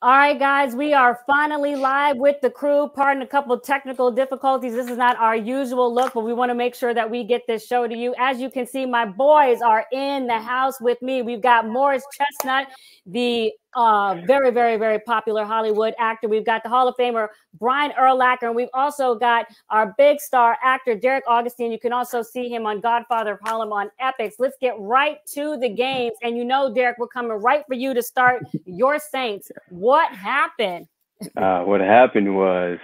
All right, guys, we are finally live with the crew. Pardon a couple of technical difficulties. This is not our usual look, but we want to make sure that we get this show to you. As you can see, my boys are in the house with me. We've got Morris Chestnut, the very, very, very popular Hollywood actor. We've got the Hall of Famer Brian Urlacher, and we've also got our big star actor Deric Augustine. You can also see him on Godfather of Harlem on Epics. Let's get right to the games. And you know, Deric, we're coming right for you to start your Saints. What happened? What happened was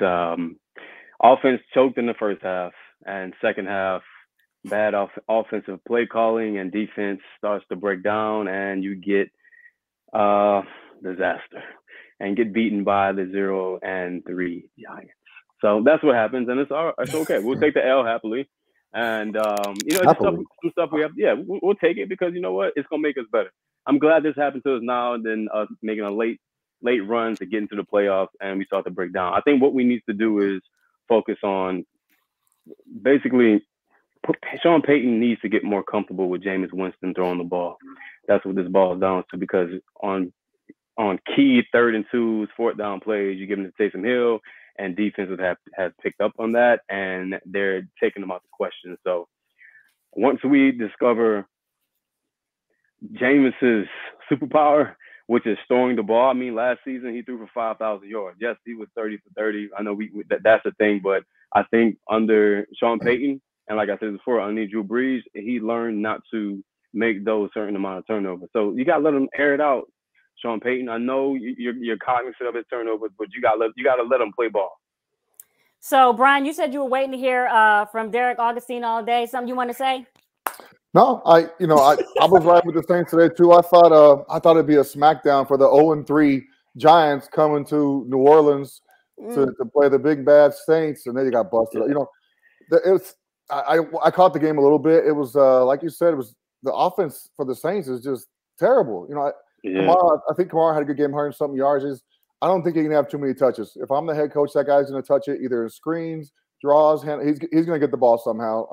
offense choked in the first half, and second half, bad offensive play calling and defense starts to break down, and you get disaster and get beaten by the 0-3 Giants. So that's what happens, and it's okay. We'll take the L happily, and some stuff we have. Yeah, we'll take it because you know what? It's gonna make us better. I'm glad this happened to us now than us making a late run to get into the playoffs, and we start to break down. I think what we need to do is focus on basically Sean Payton needs to get more comfortable with Jameis Winston throwing the ball. That's what this boils down to, because on key 3rd and 2s, 4th down plays, you give them to Taysom Hill, and defenses have picked up on that, and they're taking them out the question. So once we discover Jameis's superpower, which is throwing the ball. I mean, last season he threw for 5,000 yards. Yes, he was 30 for 30. I know that's the thing, but I think under Sean Payton, and like I said before, under Drew Brees, he learned not to make those certain amount of turnovers. So you gotta let him air it out, Sean Payton. I know you're cognizant of his turnovers, but you gotta let him play ball. So, Brian, you said you were waiting to hear from Deric Augustine all day. Something you want to say? No, I was right with the Saints today too. I thought it'd be a smackdown for the 0-3 Giants coming to New Orleans to play the big bad Saints, and they got busted. You know, I caught the game a little bit. It was like you said, it was the offense for the Saints is just terrible. You know, I think Kamara had a good game, 100-something yards. I don't think he can have too many touches. If I'm the head coach, that guy's going to touch it either in screens, draws, he's going to get the ball somehow.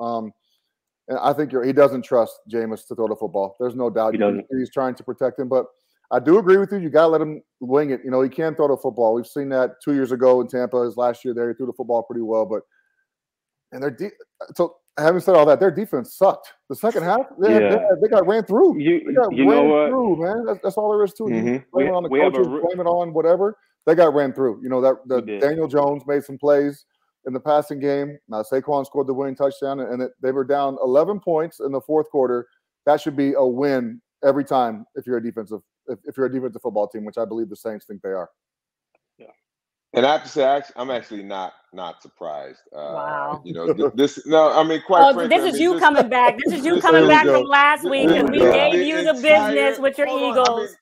And I think he doesn't trust Jameis to throw the football. There's no doubt he's trying to protect him. But I do agree with you. You got to let him wing it. You know, he can throw the football. We've seen that 2 years ago in Tampa. His last year there, he threw the football pretty well. So having said all that, their defense sucked. The second half, they got ran through. They got ran through, man. That's all there is to it. Mm-hmm. Blame it on the coaches, blame it on whatever. They got ran through. You know, Daniel Jones made some plays in the passing game. Now Saquon scored the winning touchdown, and they were down 11 points in the fourth quarter. That should be a win every time if you're a defensive football team, which I believe the Saints think they are. Yeah, and I have to say, I'm actually not surprised. Wow. You know, quite frankly, this is you coming back. This is you coming back from last week, because we gave you the business with your Eagles.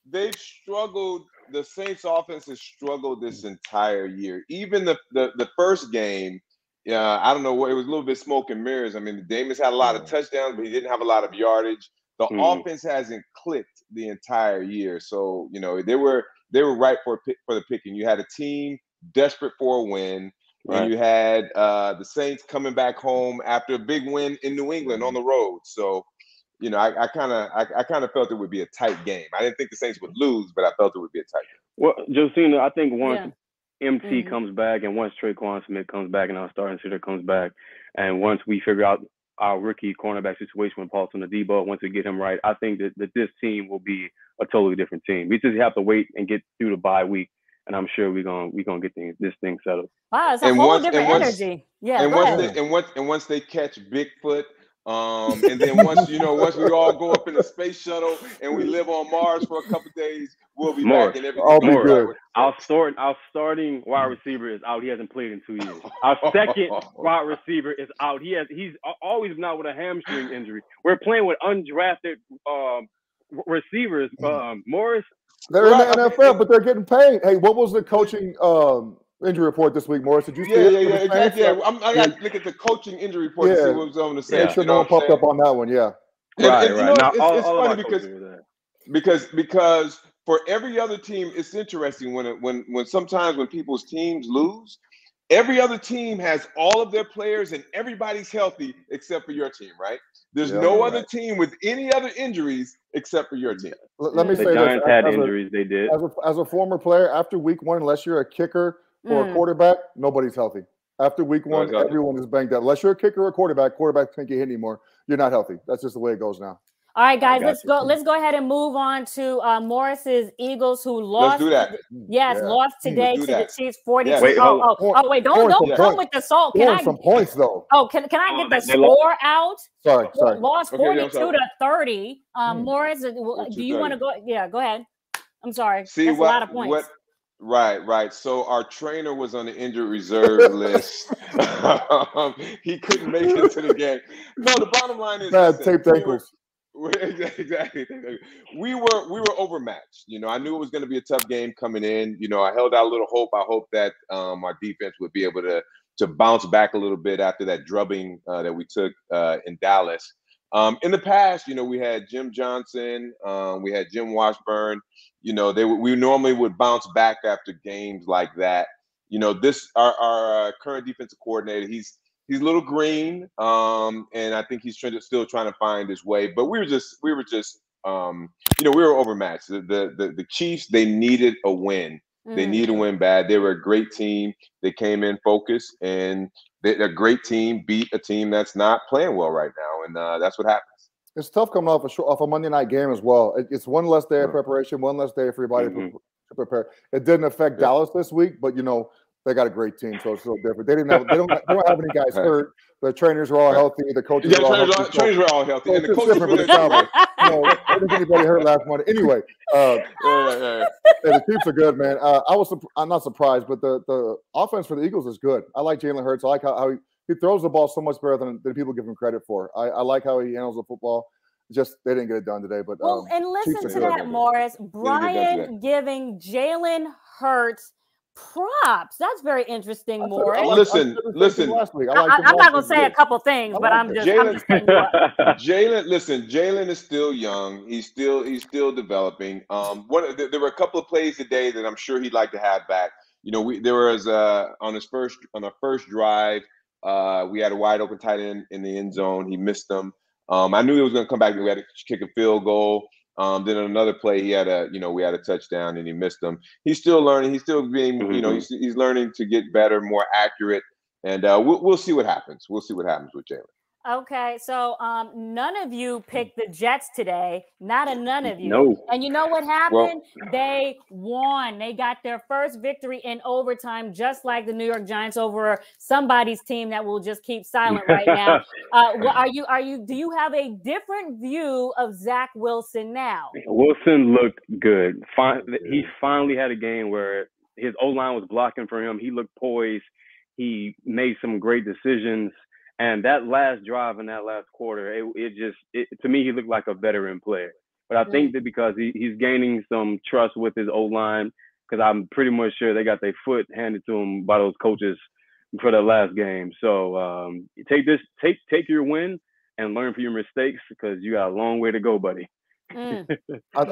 They've struggled. The Saints offense has struggled this entire year. Even the first game, I don't know what, it was a little bit smoke and mirrors. I mean, Jameis had a lot of touchdowns, but he didn't have a lot of yardage. The offense hasn't clicked the entire year. So, you know, they were right for the picking. You had a team desperate for a win, and you had the Saints coming back home after a big win in New England on the road. So, you know, I kind of felt it would be a tight game. I didn't think the Saints would lose, but I felt it would be a tight game. Well, Josina, I think once MT comes back, and once Traquan Smith comes back, and our starting center comes back, and once we figure out our rookie cornerback situation with Paulson Adebo, once we get him right, I think that this team will be a totally different team. We just have to wait and get through the bye week, and I'm sure we're gonna get this thing settled. Wow, it's a whole different energy. Yeah, and once they catch Bigfoot. And then once we all go up in the space shuttle and we live on Mars for a couple days, we'll be back and everything. Be good. Our starting wide receiver is out. He hasn't played in 2 years. Our second wide receiver is out. He's always been out with a hamstring injury. We're playing with undrafted receivers. Morris. They're in the NFL, but they're getting paid. Hey, what was the coaching injury report this week, Morris? Did you see it? Exactly. I got to look at the coaching injury report to see what was on the Saints. Make sure no one popped up on that one. Yeah. Right. It's funny because for every other team, it's interesting when sometimes when people's teams lose, Every other team has all of their players and everybody's healthy except for your team, right? There's no other team with any other injuries except for your team. Let me say the Giants this. had injuries. They did. As a former player, after week 1, unless you're a kicker or a quarterback, nobody's healthy. After week 1, everyone is banged up. Unless you're a kicker or a quarterback can't get hit anymore. You're not healthy. That's just the way it goes now. All right, guys, let's go ahead and move on to Morris's Eagles, who lost. Let's do that. Lost today to the Chiefs 42. Yeah. Wait, wait, don't come with the salt. Can I some points though? Oh, can I get the score out? Sorry. Lost 42-30. Morris, do you want to go? Yeah, go ahead. I'm sorry. See, that's a lot of points. Right. So our trainer was on the injured reserve list. He couldn't make it to the game. No, the bottom line is bad taped ankles. Exactly. We were overmatched. I knew it was going to be a tough game coming in. I held out a little hope. I hope that our defense would be able to bounce back a little bit after that drubbing that we took in Dallas. In the past, we had Jim Johnson, we had Jim Washburn. We normally would bounce back after games like that. This our current defensive coordinator. He's a little green, and I think he's still trying to find his way. But we were just, we were overmatched. The Chiefs, they needed a win. They needed to win bad. They were a great team. They came in focused, and a great team beat a team that's not playing well right now, and that's what happens. It's tough coming off a Monday night game as well. It's one less day of preparation, one less day for everybody to prepare. It didn't affect Dallas this week, but they got a great team, so it's a little different. They don't have any guys hurt. The trainers are all healthy. The coaches are all healthy. Trainers were all healthy. And the coaches were I didn't anybody hurt last Monday. Anyway, the Chiefs are good, man. I'm not surprised, but the offense for the Eagles is good. I like Jalen Hurts. I like how he throws the ball so much better than people give him credit for. I like how he handles the football. Just they didn't get it done today. But and listen to that, Morris. Brian giving Jalen Hurts props. That's very interesting, Morris. Listen. I'm not going to say a couple things, but I'm just Jalen is still young. He's still developing. There were a couple of plays today that I'm sure he'd like to have back. There was on our first drive, we had a wide open tight end in the end zone. He missed them. I knew he was going to come back. We had to kick a field goal. Then on another play, we had a touchdown and he missed them. He's still learning. He's still being, he's learning to get better, more accurate. And we'll see what happens. We'll see what happens with Jalen. Okay, so none of you picked the Jets today. None of you. No. And you know what happened? They won. They got their first victory in overtime, just like the New York Giants over somebody's team that will just keep silent right now. Do you have a different view of Zach Wilson now? Wilson looked good. He finally had a game where his O-line was blocking for him. He looked poised. He made some great decisions. And that last drive in that last quarter, to me, he looked like a veteran player. But I think that because he's gaining some trust with his O-line, because I'm pretty much sure they got their foot handed to him by those coaches for the last game. So take your win and learn from your mistakes, because you got a long way to go, buddy. I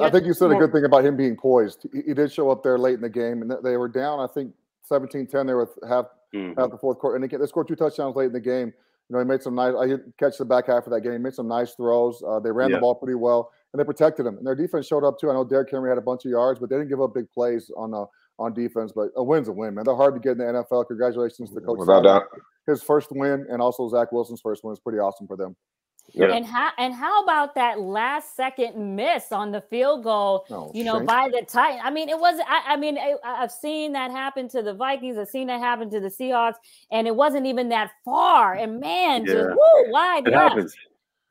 think you said a good thing about him being poised. He did show up there late in the game, and they were down, I think, 17-10. They were half the fourth quarter, and they scored 2 touchdowns late in the game. He made some nice. I didn't catch the back half of that game. He made some nice throws. They ran the ball pretty well, and they protected him. And their defense showed up too. I know Derrick Henry had a bunch of yards, but they didn't give up big plays on defense. But a win's a win, man. They're hard to get in the NFL. Congratulations to Coach Simon. His first win, and also Zach Wilson's first win is pretty awesome for them. Yeah. And how about that last second miss on the field goal? By the Titans. I mean, it wasn't. I've seen that happen to the Vikings. I've seen that happen to the Seahawks, and it wasn't even that far. And man, just wide left.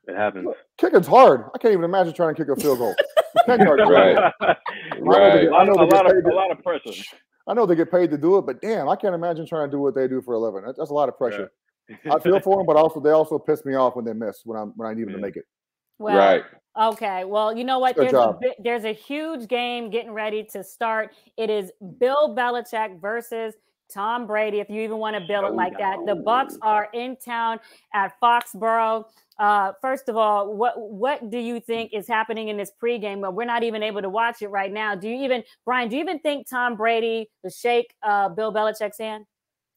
It happens. Kicking's hard. I can't even imagine trying to kick a field goal. 10 yards. Right. A lot of pressure. I know they get paid to do it, but damn, I can't imagine trying to do what they do for a living. That's a lot of pressure. Yeah. I feel for them, but they also piss me off when they miss when I need them to make it. Well, right. Okay. Well, you know what? There's a huge game getting ready to start. It is Bill Belichick versus Tom Brady, if you even want to build it like that. The Bucs are in town at Foxborough. First of all, what do you think is happening in this pregame? But we're not even able to watch it right now. Brian, do you even think Tom Brady will shake Bill Belichick's hand?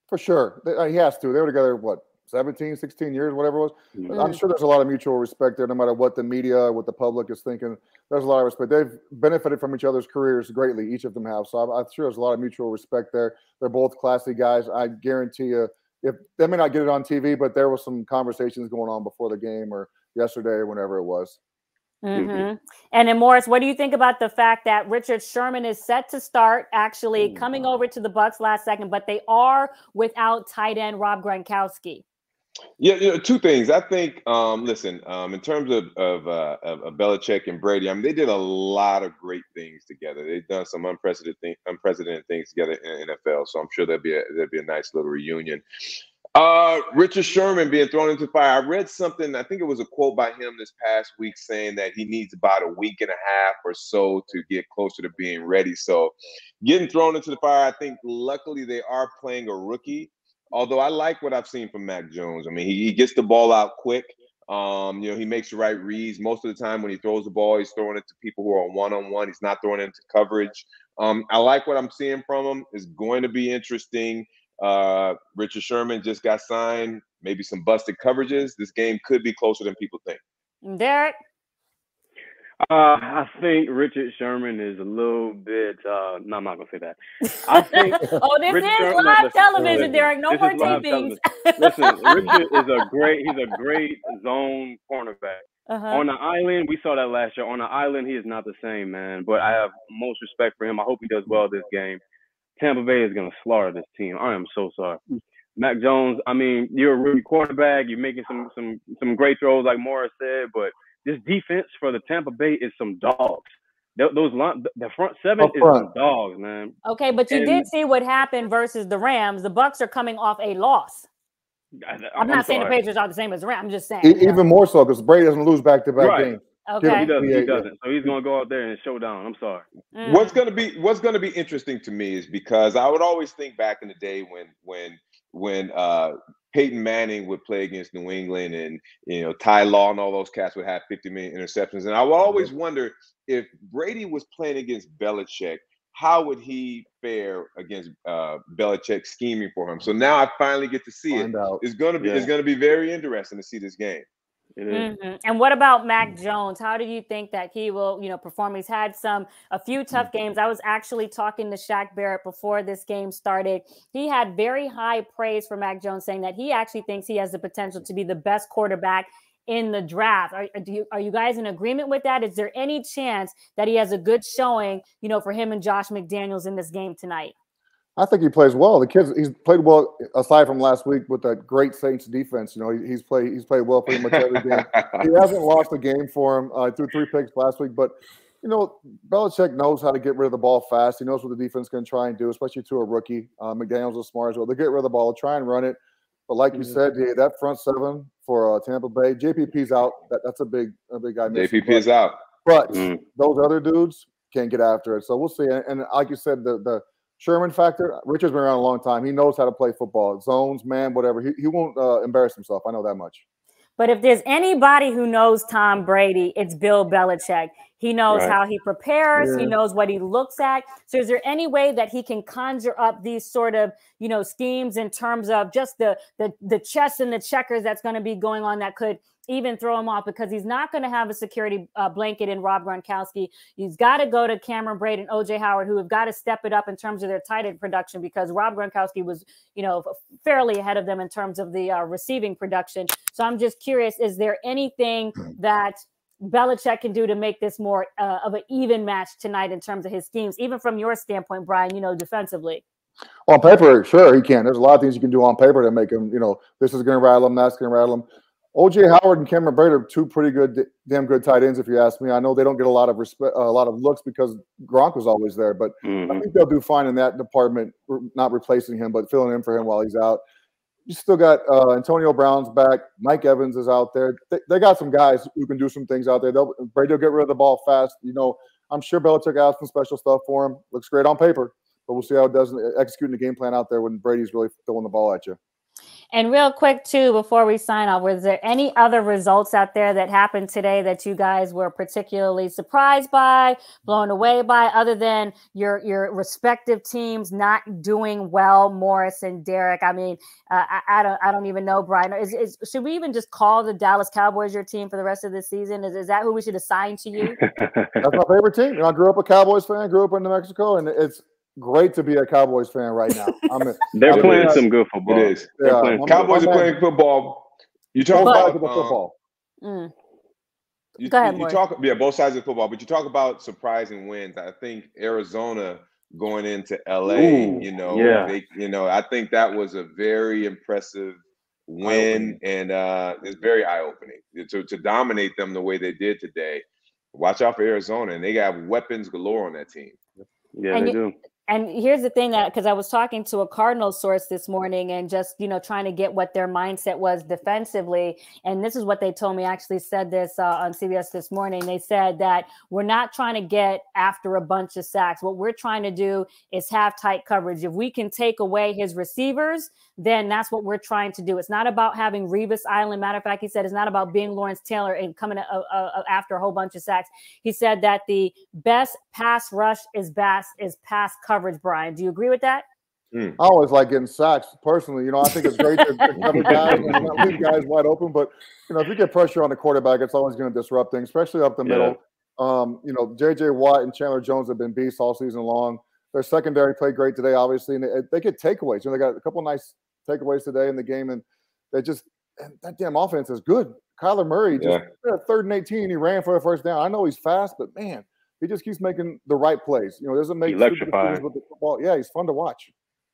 For sure. He has to. They were together, what, 17, 16 years, whatever it was. Mm-hmm. I'm sure there's a lot of mutual respect there, no matter what the media, what the public is thinking. There's a lot of respect. They've benefited from each other's careers greatly. Each of them have. So I'm sure there's a lot of mutual respect there. They're both classy guys. I guarantee you, if they may not get it on TV, but there was some conversations going on before the game or yesterday or whenever it was. Mm-hmm. And then Morris, what do you think about the fact that Richard Sherman is set to start, actually coming over to the Bucs last second, but they are without tight end Rob Gronkowski? Yeah, two things. I think, listen, in terms of Belichick and Brady, I mean, they did a lot of great things together. They've done some unprecedented things together in the NFL. So I'm sure there'll be a nice little reunion. Richard Sherman being thrown into fire. I read something, I think it was a quote by him this past week saying that he needs about a week and a half or so to get closer to being ready. So getting thrown into the fire, I think luckily they are playing a rookie. Although I like what I've seen from Mac Jones. I mean, he gets the ball out quick. He makes the right reads. Most of the time when he throws the ball, he's throwing it to people who are one-on-one. He's not throwing it into coverage. I like what I'm seeing from him. It's going to be interesting. Richard Sherman just got signed. Maybe some busted coverages. This game could be closer than people think. Derek? I think Richard Sherman is a little bit. No, I'm not gonna say that. I think. This is live television, Derek. No more tapings. Listen, Richard is He's a great zone cornerback. On the island, we saw that last year. On the island, he is not the same, man. But I have most respect for him. I hope he does well this game. Tampa Bay is gonna slaughter this team. I am so sorry. Mac Jones. I mean, you're a rookie quarterback. You're making some great throws, like Morris said, but this defense for the Tampa Bay is some dogs. The front seven is some dogs, man. Okay, but you did see what happened versus the Rams. The Bucs are coming off a loss. I'm not saying the Patriots are the same as the Rams. I'm just saying. Even more so because Brady doesn't lose back-to-back games. Okay. He doesn't. So he's going to go out there and show down. I'm sorry. What's going to be interesting to me is because I would always think back in the day when Peyton Manning would play against New England and, Ty Law and all those cats would have 50 million interceptions. And I would always wonder if Brady was playing against Belichick, how would he fare against Belichick scheming for him? So now I finally get to see it. It's going to be very interesting to see this game. And what about Mac Jones? How do you think that he will, perform? He's had a few tough games. I was actually talking to Shaq Barrett before this game started. He had very high praise for Mac Jones, saying that he actually thinks he has the potential to be the best quarterback in the draft. Are you guys in agreement with that? Is there any chance that he has a good showing, for him and Josh McDaniels in this game tonight? I think he plays well. He's played well aside from last week with that great Saints defense. He's played well pretty much every game. He hasn't lost a game for him. Threw 3 picks last week, but Belichick knows how to get rid of the ball fast. He knows what the defense is going to try and do, especially to a rookie. McDaniels is smart as well. They get rid of the ball, try and run it. But like you said, that front seven for Tampa Bay, JPP's out. That's a big guy. JPP is out. But those other dudes can't get after it. So we'll see. And like you said, the Sherman factor, Richard's been around a long time. He knows how to play football. Zones, man, whatever. He won't embarrass himself. I know that much. But if there's anybody who knows Tom Brady, it's Bill Belichick. He knows how he prepares. He knows what he looks at. So is there any way that he can conjure up these sort of, schemes in terms of just the chess and the checkers that's going to be going on that could even throw him off, because he's not going to have a security blanket in Rob Gronkowski. He's got to go to Cameron Brate and OJ Howard, who have got to step it up in terms of their tight end production, because Rob Gronkowski was, fairly ahead of them in terms of the receiving production. So I'm just curious, is there anything that Belichick can do to make this more of an even match tonight in terms of his schemes, even from your standpoint, Brian, defensively? On paper, sure, he can. There's a lot of things you can do on paper to make him, this is going to rattle him, that's going to rattle him. OJ Howard and Cameron Brate are two pretty damn good tight ends, if you ask me. I know they don't get a lot of respect, a lot of looks because Gronk was always there, but I think they'll do fine in that department, not replacing him, but filling in for him while he's out. You still got Antonio Brown's back. Mike Evans is out there. They got some guys who can do some things out there. Brady will get rid of the ball fast. I'm sure Belichick has some special stuff for him. Looks great on paper, but we'll see how it does executing the game plan out there when Brady's really throwing the ball at you. And real quick, too, before we sign off, was there any other results out there that happened today that you guys were particularly surprised by, blown away by, other than your respective teams not doing well, Morris and Deric? I mean, I don't even know, Brian. Should we even just call the Dallas Cowboys your team for the rest of the season? Is that who we should assign to you? That's my favorite team. You know, I grew up a Cowboys fan, grew up in New Mexico, and it's great to be a Cowboys fan right now. They're playing some good football. It is. Yeah, Cowboys are playing football. You talk about football. Go ahead, you talk both sides of football, but you talk about surprising wins. I think Arizona going into LA, I think that was a very impressive win, and it's very eye-opening to dominate them the way they did today. Watch out for Arizona, and they got weapons galore on that team. Yeah, they do. And here's the thing, that because I was talking to a Cardinals source this morning and just, trying to get what their mindset was defensively. And this is what they told me. I actually said this on CBS this morning. They said that we're not trying to get after a bunch of sacks. What we're trying to do is have tight coverage. If we can take away his receivers, then that's what we're trying to do. It's not about having Revis Island. Matter of fact, he said it's not about being Lawrence Taylor and coming after a whole bunch of sacks. He said that the best pass rush is pass coverage. Brian, do you agree with that? I always like getting sacks personally. I think it's great to cover guys and not leave guys wide open. But if you get pressure on the quarterback, it's always going to disrupt things, especially up the middle. JJ Watt and Chandler Jones have been beasts all season long. Their secondary played great today, obviously, and they get takeaways. They got a couple nice takeaways today in the game, and that damn offense is good. Kyler Murray just at 3rd and 18, he ran for a first down. I know he's fast, but man, he just keeps making the right plays. Doesn't make electrifying with the football. Yeah, he's fun to watch.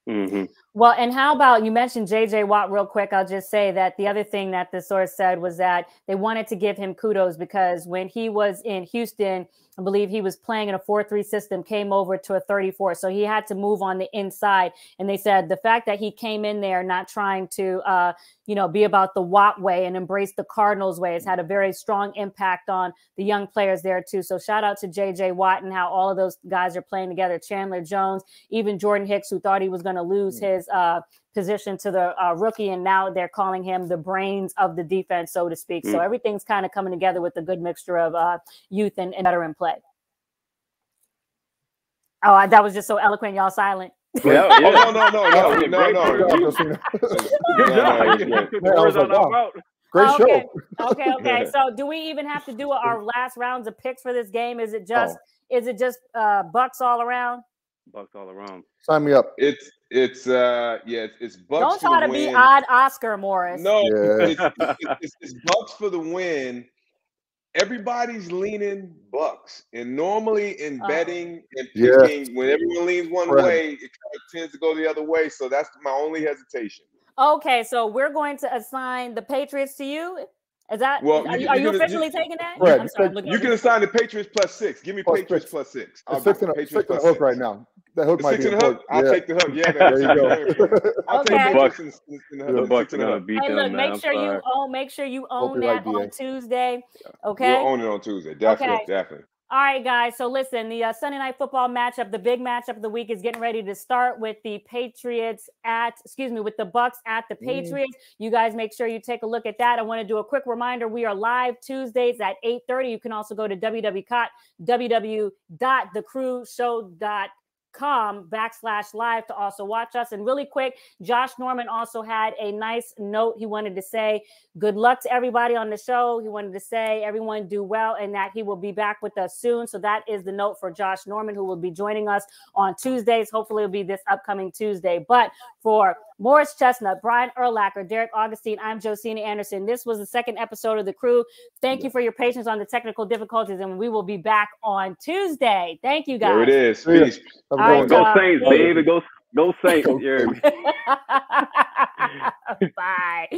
Mm-hmm. Well, and how about, you mentioned JJ Watt real quick. I'll just say that the other thing that the source said was that they wanted to give him kudos because when he was in Houston, I believe he was playing in a 4-3 system, came over to a 34. So he had to move on the inside. And they said the fact that he came in there not trying to, be about the Watt way and embrace the Cardinals way has had a very strong impact on the young players there too. So shout out to JJ Watt and how all of those guys are playing together. Chandler Jones, even Jordan Hicks, who thought he was going to lose his position to the rookie, and now they're calling him the brains of the defense, so to speak. So everything's kind of coming together with a good mixture of youth and veteran play. Oh, that was just so eloquent. Y'all silent. No. Great show. Okay. So do we even have to do our last rounds of picks for this game? Is it just Bucks all around? Bucks all around. Sign me up. It's Bucks. Don't try to be odd Oscar, Morris. No, it's Bucks for the win. Everybody's leaning Bucks, and normally in betting and picking, when everyone leans one way, it kind of tends to go the other way. So that's my only hesitation. Okay, so we're going to assign the Patriots to you. Is that? Are you officially taking that? Right, I'm sorry, you can assign the Patriots +6. Give me Patriots +6. I'll take the hook right now. The hook might be a hook. I'll take the hook. Yeah, there you go. I'll take the Bucks in the Bucks are gonna beat them. Look, make sure you own that on Tuesday. Okay, we'll own it on Tuesday. Definitely. All right, guys. So listen, the Sunday Night Football matchup, the big matchup of the week, is getting ready to start with the with the Bucks at the Patriots. You guys make sure you take a look at that. I want to do a quick reminder. We are live Tuesdays at 8:30. You can also go to www.thecrewshow.com/live to also watch us. And really quick, Josh Norman also had a nice note. He wanted to say good luck to everybody on the show. He wanted to say everyone do well and that he will be back with us soon. So that is the note for Josh Norman, who will be joining us on Tuesdays. Hopefully it'll be this upcoming Tuesday. But for Morris Chestnut, Brian Urlacher, Deric Augustine, I'm Josina Anderson. This was the second episode of The Crew. Thank you for your patience on the technical difficulties, and we will be back on Tuesday. Thank you, guys. There it is. Peace. Right, go Saints, baby. Go Saints. Bye.